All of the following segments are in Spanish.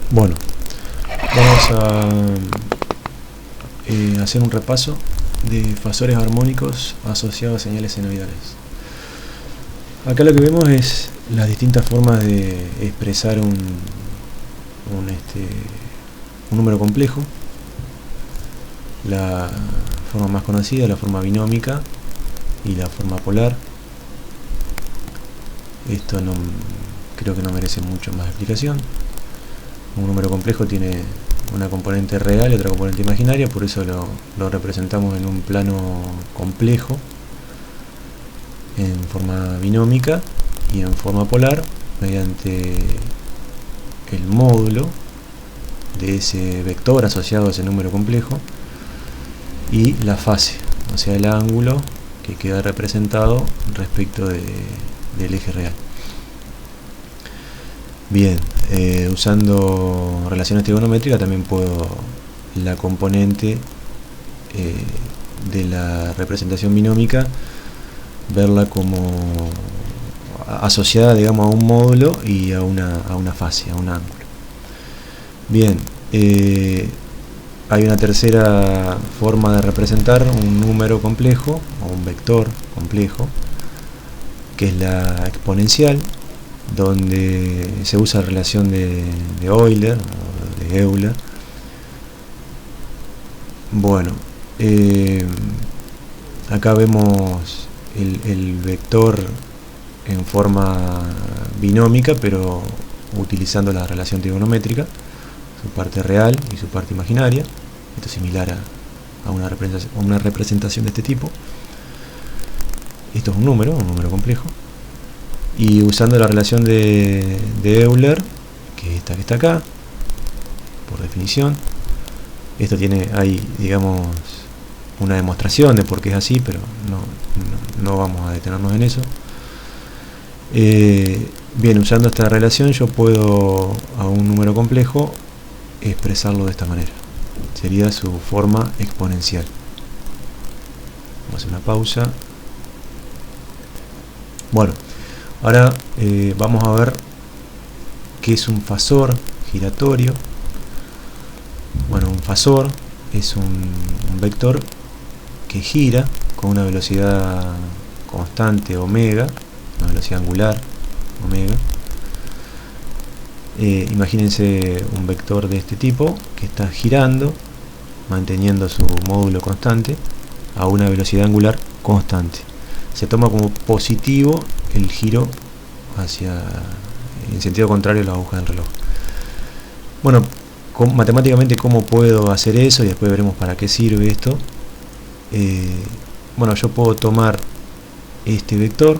Bueno, vamos a hacer un repaso de fasores armónicos asociados a señales senoidales. Acá lo que vemos es las distintas formas de expresar un número complejo. La forma más conocida, la forma binómica y la forma polar. Esto creo que no merece mucho más explicación. Un número complejo tiene una componente real y otra componente imaginaria, por eso lo representamos en un plano complejo, en forma binómica y en forma polar, mediante el módulo de ese vector asociado a ese número complejo y la fase, o sea el ángulo que queda representado respecto del eje real. Bien, usando relaciones trigonométricas también puedo la componente de la representación binómica verla como asociada, digamos, a un módulo y a una fase, a un ángulo. Bien, hay una tercera forma de representar un número complejo o un vector complejo, que es la exponencial, donde se usa la relación de Euler o de Euler. Bueno, acá vemos el vector en forma binómica, pero utilizando la relación trigonométrica, su parte real y su parte imaginaria. Esto es similar a una representación de este tipo. Esto es un número complejo. Y usando la relación de Euler, que es esta que está acá, por definición, esto tiene ahí, digamos, una demostración de por qué es así, pero no vamos a detenernos en eso. Bien, usando esta relación yo puedo a un número complejo expresarlo de esta manera. Sería su forma exponencial. Vamos a hacer una pausa. Bueno, ahora vamos a ver qué es un fasor giratorio. Bueno, un fasor es un vector que gira con una velocidad constante omega, una velocidad angular omega. Imagínense un vector de este tipo que está girando, manteniendo su módulo constante a una velocidad angular constante. Se toma como positivo el giro en sentido contrario a la aguja del reloj. Bueno, matemáticamente, ¿cómo puedo hacer eso? Y después veremos para qué sirve esto. Bueno, yo puedo tomar este vector,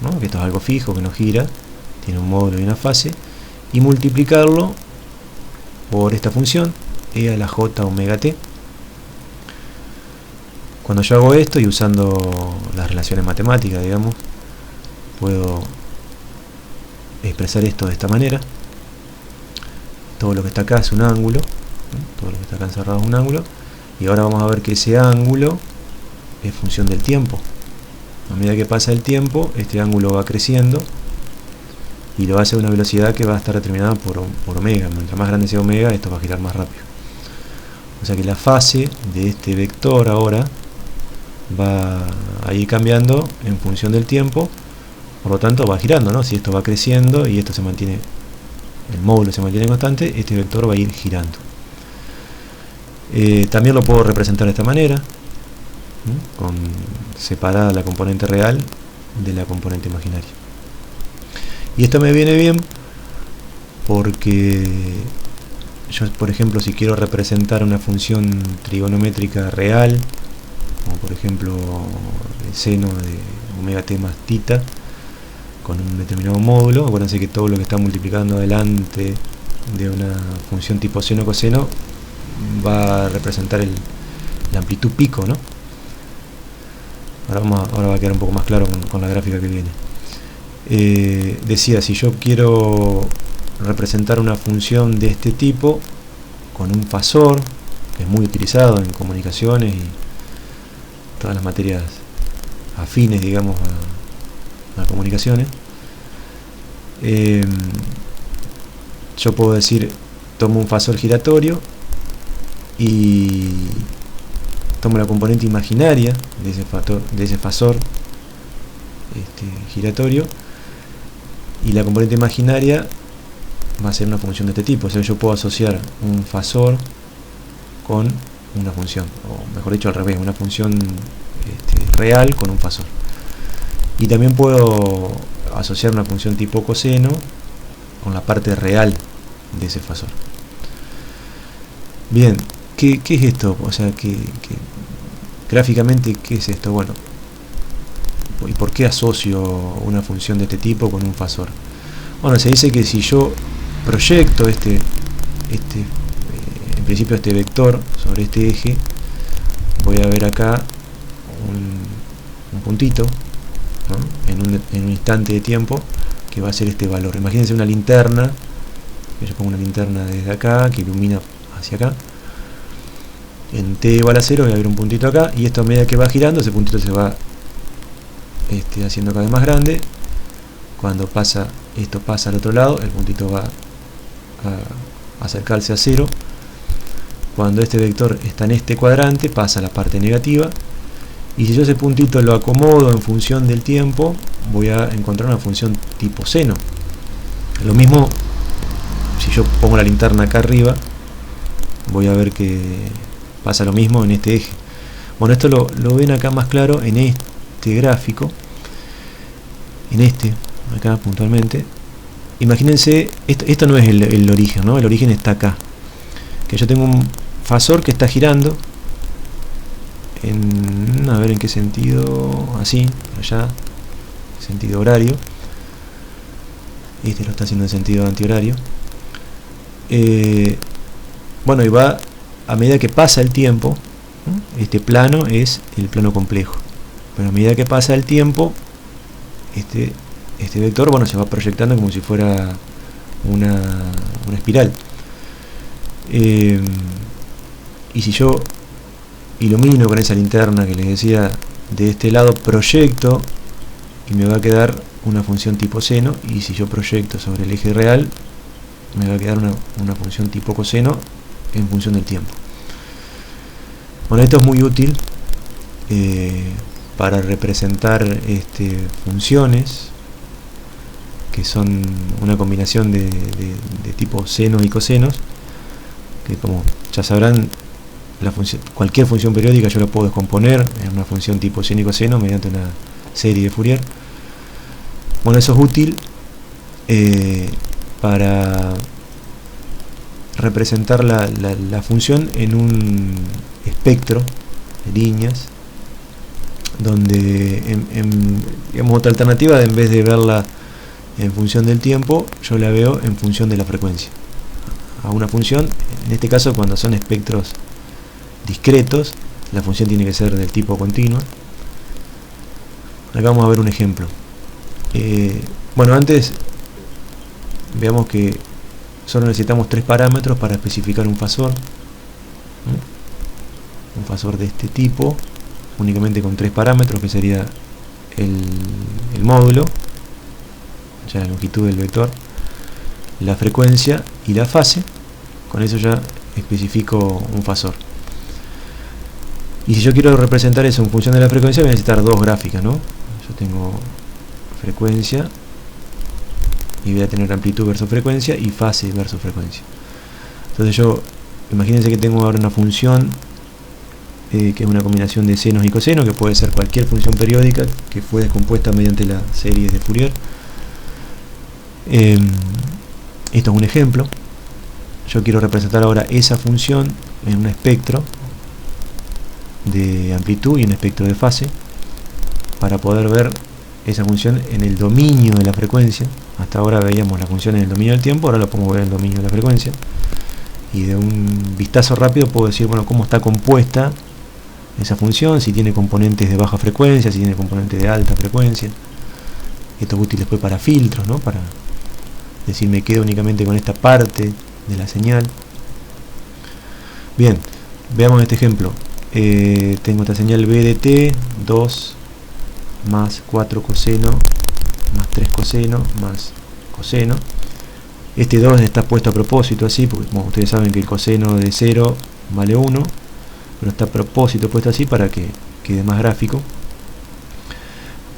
¿no? Que esto es algo fijo, que no gira, tiene un módulo y una fase, y multiplicarlo por esta función, e a la j omega t. Cuando yo hago esto y usando las relaciones matemáticas, digamos, puedo expresar esto de esta manera. Todo lo que está acá es un ángulo, ¿no? Todo lo que está acá encerrado es un ángulo, y ahora vamos a ver que ese ángulo es función del tiempo. A medida que pasa el tiempo, este ángulo va creciendo y lo hace a una velocidad que va a estar determinada por omega. Mientras más grande sea omega, esto va a girar más rápido. O sea que la fase de este vector ahora va a ir cambiando en función del tiempo, por lo tanto va girando, ¿no? Si esto va creciendo y esto se mantiene, el módulo se mantiene constante, este vector va a ir girando. También lo puedo representar de esta manera, ¿no? Con separada la componente real de la componente imaginaria. Y esto me viene bien porque yo, por ejemplo, si quiero representar una función trigonométrica real, como por ejemplo el seno de omega t más tita con un determinado módulo, acuérdense que todo lo que está multiplicando delante de una función tipo seno coseno va a representar la amplitud pico, ¿no? Ahora va a quedar un poco más claro con la gráfica que viene. Decía, si yo quiero representar una función de este tipo con un fasor, que es muy utilizado en comunicaciones y todas las materias afines, digamos, a comunicaciones, yo puedo decir tomo un fasor giratorio y tomo la componente imaginaria de ese fasor giratorio, y la componente imaginaria va a ser una función de este tipo. O sea, yo puedo asociar un fasor con una función, o mejor dicho al revés, una función real con un fasor. Y también puedo asociar una función tipo coseno con la parte real de ese fasor. Bien, ¿qué es esto? O sea, gráficamente, ¿qué es esto? Bueno, ¿y por qué asocio una función de este tipo con un fasor? Bueno, se dice que si yo proyecto en principio este vector sobre este eje, voy a ver acá un puntito, ¿no? en un instante de tiempo, que va a ser este valor. Imagínense una linterna, que yo pongo una linterna desde acá que ilumina hacia acá. En t igual a 0 voy a ver un puntito acá, y esto a medida que va girando, ese puntito se va haciendo cada vez más grande. Cuando esto pasa al otro lado, el puntito va a acercarse a 0. Cuando este vector está en este cuadrante, pasa a la parte negativa, y si yo ese puntito lo acomodo en función del tiempo, voy a encontrar una función tipo seno. Lo mismo si yo pongo la linterna acá arriba, voy a ver que pasa lo mismo en este eje. Bueno, esto lo ven acá más claro en este gráfico, acá puntualmente. Imagínense, esto no es el origen, ¿no? El origen está acá, que yo tengo un fasor que está girando a ver en qué sentido, así, allá, sentido horario. Lo está haciendo en sentido antihorario. Bueno, y va a medida que pasa el tiempo, ¿no? Este plano es el plano complejo, pero a medida que pasa el tiempo, este vector, bueno, se va proyectando como si fuera una espiral. Y si yo ilumino con esa linterna que les decía de este lado, proyecto, y me va a quedar una función tipo seno, y si yo proyecto sobre el eje real, me va a quedar una función tipo coseno en función del tiempo. Bueno, esto es muy útil para representar funciones que son una combinación de tipo senos y cosenos, que, como ya sabrán, cualquier función periódica yo la puedo descomponer en una función tipo seno y coseno mediante una serie de Fourier. Bueno, eso es útil para representar la función en un espectro de líneas, donde digamos, otra alternativa, en vez de verla en función del tiempo, yo la veo en función de la frecuencia. A una función, en este caso cuando son espectros discretos, la función tiene que ser del tipo continua. Acá vamos a ver un ejemplo. Bueno, antes veamos que solo necesitamos 3 parámetros para especificar un fasor, ¿no? Un fasor de este tipo, únicamente con 3 parámetros, que sería el módulo, ya la longitud del vector, la frecuencia y la fase. Con eso ya especifico un fasor. Y si yo quiero representar eso en función de la frecuencia, voy a necesitar dos gráficas, ¿no? Yo tengo frecuencia y voy a tener amplitud versus frecuencia y fase versus frecuencia. Entonces imagínense que tengo ahora una función que es una combinación de senos y cosenos, que puede ser cualquier función periódica que fue descompuesta mediante la serie de Fourier. Esto es un ejemplo. Yo quiero representar ahora esa función en un espectro de amplitud y un espectro de fase, para poder ver esa función en el dominio de la frecuencia. Hasta ahora veíamos la función en el dominio del tiempo, ahora lo podemos ver en el dominio de la frecuencia, y de un vistazo rápido puedo decir, bueno, cómo está compuesta esa función, si tiene componentes de baja frecuencia, si tiene componentes de alta frecuencia. Esto es útil después para filtros, ¿no? Para decir, me quedo únicamente con esta parte de la señal. Bien, veamos este ejemplo. Tengo esta señal B de t, 2 más 4 coseno más 3 coseno más coseno, Este 2 está puesto a propósito así, porque como ustedes saben que el coseno de 0 vale 1, pero está a propósito puesto así para que quede más gráfico.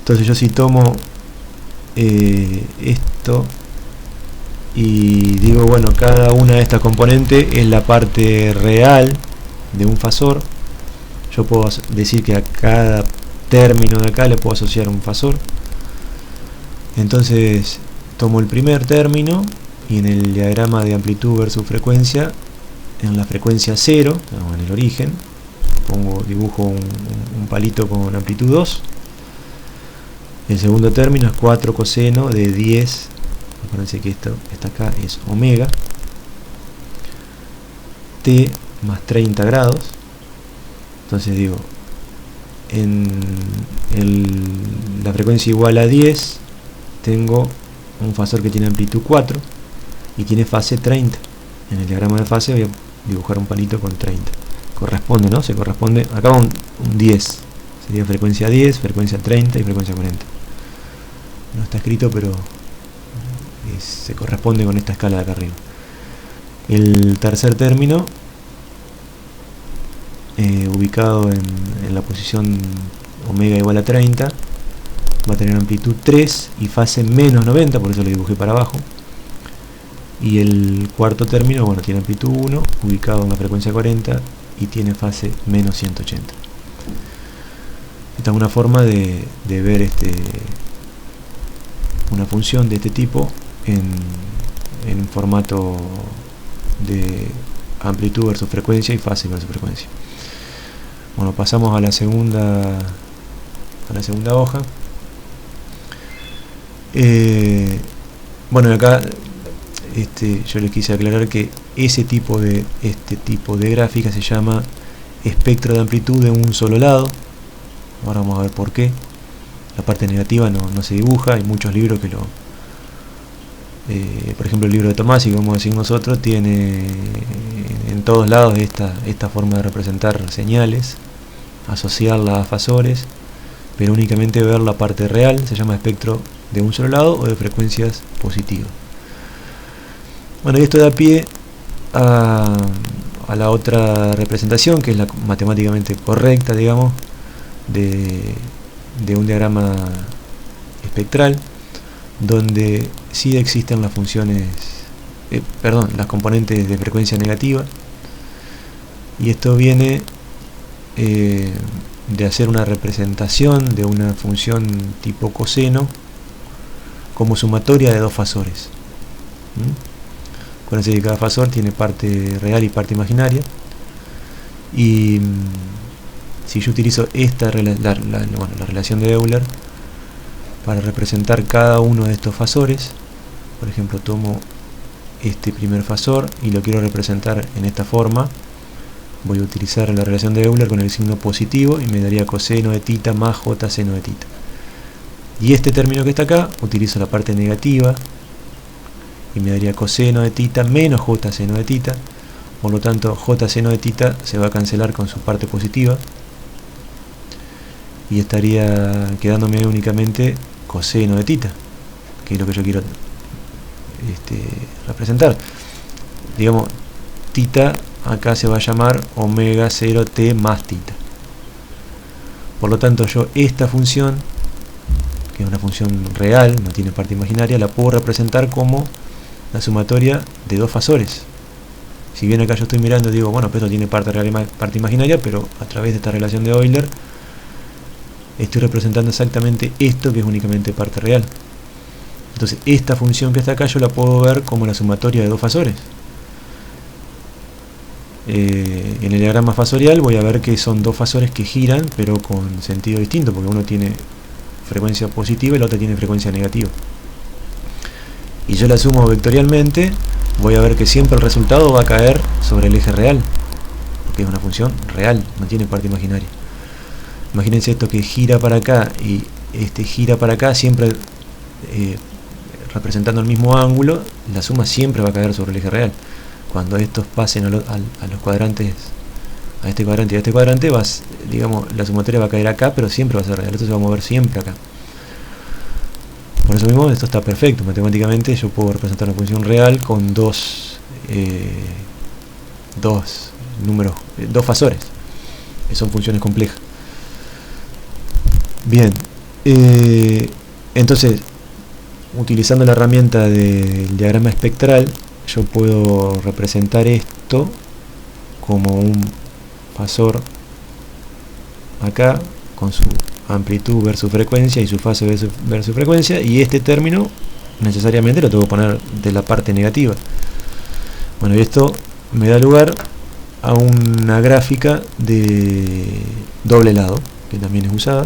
Entonces yo si tomo esto y digo, bueno, cada una de estas componentes es la parte real de un fasor, yo puedo decir que a cada término de acá le puedo asociar un fasor. Entonces tomo el primer término y en el diagrama de amplitud versus frecuencia, en la frecuencia 0, en el origen, dibujo un palito con amplitud 2. El segundo término es 4 coseno de 10, acuérdense que esto acá es omega, t más 30 grados. Entonces digo, en la frecuencia igual a 10, tengo un fasor que tiene amplitud 4 y tiene fase 30. En el diagrama de fase voy a dibujar un palito con 30. Corresponde, ¿no? Se corresponde, acá va un 10. Sería frecuencia 10, frecuencia 30 y frecuencia 40. No está escrito, pero se corresponde con esta escala de acá arriba. El tercer término, ubicado en la posición omega igual a 30, va a tener amplitud 3 y fase menos 90, por eso le dibujé para abajo. Y el cuarto término, bueno, tiene amplitud 1, ubicado en la frecuencia 40 y tiene fase menos 180. Esta es una forma de ver una función de este tipo en formato de amplitud versus frecuencia y fase versus frecuencia. Bueno, pasamos a la segunda hoja. Bueno, acá yo les quise aclarar que este tipo de gráfica se llama espectro de amplitud de un solo lado. Ahora vamos a ver por qué. La parte negativa no se dibuja. Hay muchos libros que por ejemplo el libro de Tomasi, como decimos nosotros, tiene en todos lados esta forma de representar señales, asociarlas a fasores, pero únicamente ver la parte real. Se llama espectro de un solo lado o de frecuencias positivas. Bueno, y esto da pie a la otra representación, que es la matemáticamente correcta, digamos, de un diagrama espectral, donde sí existen las funciones, las componentes de frecuencia negativa, y esto viene de hacer una representación de una función tipo coseno como sumatoria de dos fasores. Acuérdense que cada fasor tiene parte real y parte imaginaria, y si yo utilizo la relación de Euler para representar cada uno de estos fasores, por ejemplo tomo este primer fasor y lo quiero representar en esta forma, voy a utilizar la relación de Euler con el signo positivo y me daría coseno de tita más j seno de tita. Y este término que está acá, utilizo la parte negativa y me daría coseno de tita menos j seno de tita. Por lo tanto, j seno de tita se va a cancelar con su parte positiva y estaría quedándome únicamente coseno de tita, que es lo que yo quiero representar. Digamos, tita acá se va a llamar omega 0 t más tita. Por lo tanto, yo esta función, que es una función real, no tiene parte imaginaria, la puedo representar como la sumatoria de dos fasores. Si bien acá yo estoy mirando y digo, bueno, pues esto tiene parte real y parte imaginaria, pero a través de esta relación de Euler estoy representando exactamente esto, que es únicamente parte real. Entonces esta función que está acá yo la puedo ver como la sumatoria de dos fasores. En el diagrama fasorial voy a ver que son dos fasores que giran, pero con sentido distinto, porque uno tiene frecuencia positiva y el otro tiene frecuencia negativa. Y yo la sumo vectorialmente, voy a ver que siempre el resultado va a caer sobre el eje real, porque es una función real, no tiene parte imaginaria. Imagínense esto que gira para acá y gira para acá, siempre representando el mismo ángulo, la suma siempre va a caer sobre el eje real. Cuando estos pasen a los cuadrantes, a este cuadrante y a este cuadrante, digamos, la sumatoria va a caer acá, pero siempre va a ser real, esto se va a mover siempre acá. Por eso mismo esto está perfecto. Matemáticamente yo puedo representar una función real con dos números, dos fasores, que son funciones complejas. Bien, entonces, utilizando la herramienta del diagrama espectral, yo puedo representar esto como un fasor acá, con su amplitud versus frecuencia y su fase versus frecuencia, y este término necesariamente lo tengo que poner de la parte negativa. Bueno, y esto me da lugar a una gráfica de doble lado, que también es usada.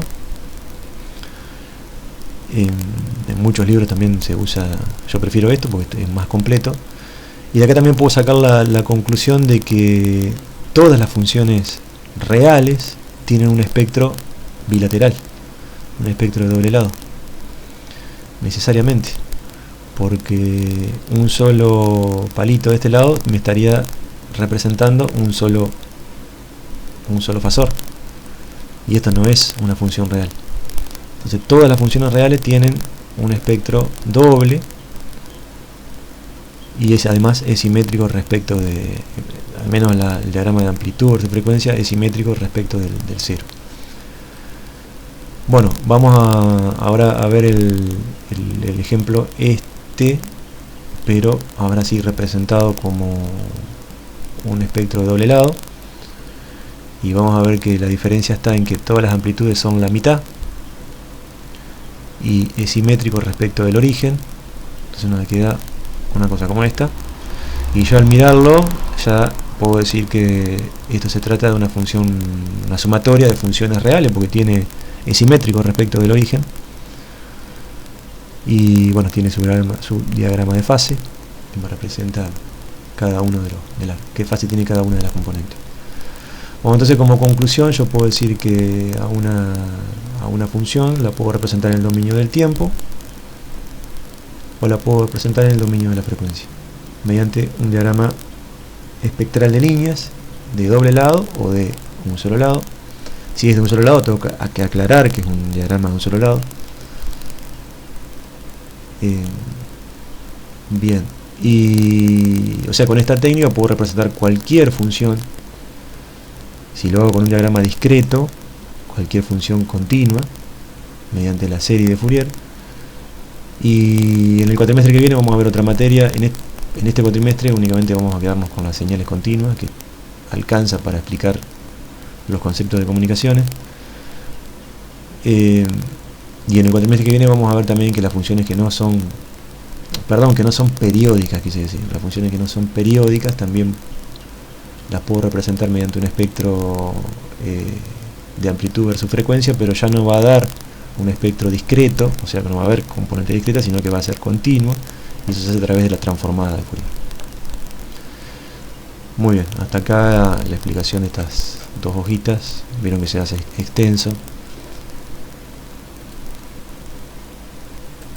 En muchos libros también se usa, yo prefiero esto porque es más completo. Y de acá también puedo sacar la conclusión de que todas las funciones reales tienen un espectro bilateral, un espectro de doble lado, necesariamente, porque un solo palito de este lado me estaría representando un solo fasor, y esto no es una función real. Entonces todas las funciones reales tienen un espectro doble, y además es simétrico respecto de, al menos el diagrama de amplitud versus frecuencia es simétrico respecto del cero. Bueno, vamos ahora a ver el ejemplo pero ahora sí representado como un espectro de doble lado, y vamos a ver que la diferencia está en que todas las amplitudes son la mitad y es simétrico respecto del origen. Entonces nos queda una cosa como esta, y yo al mirarlo ya puedo decir que esto se trata de una función, una sumatoria de funciones reales, porque es simétrico respecto del origen, y bueno, tiene su diagrama de fase que me representa cada uno de qué fase tiene cada una de las componentes. Bueno, entonces como conclusión yo puedo decir que a una función la puedo representar en el dominio del tiempo, o la puedo representar en el dominio de la frecuencia, mediante un diagrama espectral de líneas de doble lado o de un solo lado. Si es de un solo lado tengo que aclarar que es un diagrama de un solo lado. Bien, y o sea, con esta técnica puedo representar cualquier función. Si lo hago con un diagrama discreto, cualquier función continua mediante la serie de Fourier. Y en el cuatrimestre que viene vamos a ver otra materia. En este cuatrimestre únicamente vamos a quedarnos con las señales continuas, que alcanza para explicar los conceptos de comunicaciones. Y en el cuatrimestre que viene vamos a ver también que las funciones que no son periódicas, quise decir, las funciones que no son periódicas también las puedo representar mediante un espectro de amplitud versus frecuencia, pero ya no va a dar un espectro discreto, o sea que no va a haber componente discreta, sino que va a ser continuo, y eso se hace a través de la transformada de Fourier. Muy bien, hasta acá la explicación de estas dos hojitas. Vieron que se hace extenso.